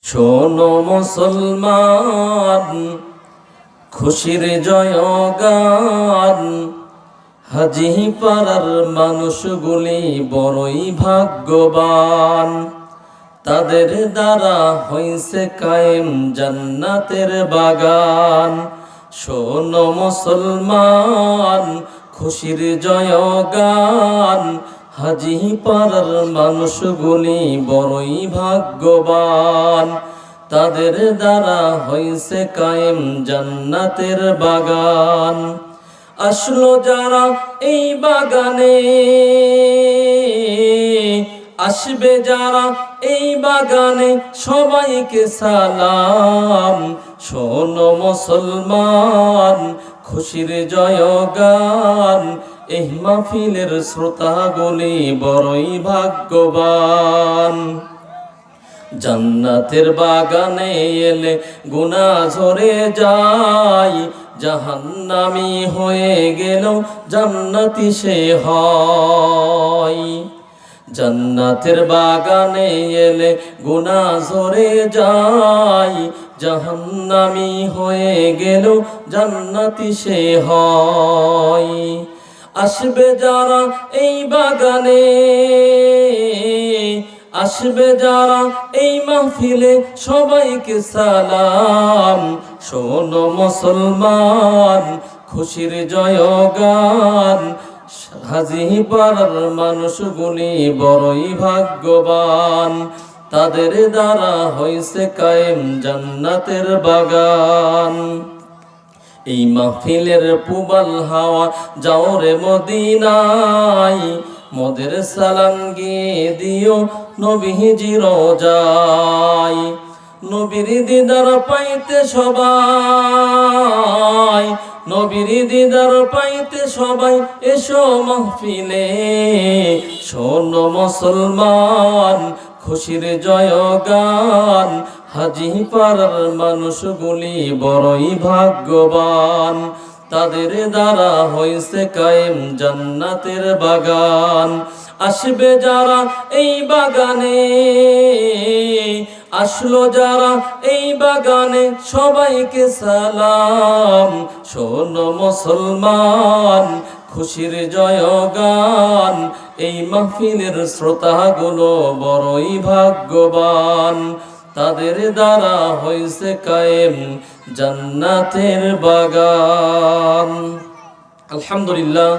শোনো মুসলমান, খুশির জয়গান। হাজি পাড়ার মানুষগুলি বড়ই ভাগ্যবান, তাদের দ্বারা হইছে কায়েম জান্নাতের বাগান। শোনো মুসলমান, খুশির জয়গান। হাজি পাড়ার মানুষগুলি বড়ই ভাগ্যবান, তাদের দ্বারা হইছে কায়েম জান্নাতের বাগান। আসলো যারা এই বাগানে, আসবে যারা এই বাগানে, সবাইকে সালাম। শোনো মুসলমান, খুশির জয়গান। এই মাহফিলের শ্রোতাগুলি বড়ই ভাগ্যবান। জান্নাতের বাগানে এলে গুনাহ ঝরে যায়, জাহান্নামী হয়ে গেলেও জান্নাতি সে হয়। জান্নাতের বাগানে এলে গুনাহ ঝরে যায়, জাহান্নামী হয়ে গেলেও জান্নাতি সে হয়। আসবে যারা এই বাগানে, আসবে যারা এই মাহফিলে, সবাইকে সালাম। শোনো মুসলমান, খুশির জয়গান। হাজি পাড়ার মানুষগুলি বড়ই ভাগ্যবান, তাদের দ্বারা হইছে কায়েম জান্নাতের বাগান। এই মাহফিলের পুবাল হাওয়া যাও রে মদিনায়, মোদের সালাম গিয়ে দিও নবীজি রোজায়। নবীর দিদার পাইতে সবাই, নবীর দিদার পাইতে সবাই এসো মাহফিলে। শোনো মুসলমান, খুশির জয়গান। হাজি পাড়ার মানুষগুলি বড়ই ভাগ্যবান, তাদের দ্বারা হইছে কায়েম জান্নাতের বাগান। আসবে যারা এই বাগানে, আসলো যারা এই বাগানে, সবাইকে সালাম। শোনো মুসলমান, খুশির জয়গান। এই মাহফিলের শ্রোতাগুলো বড়ই ভাগ্যবান, তাদের দ্বারা হইছে কায়েম জান্নাতের বাগান। আলহামদুলিল্লাহ।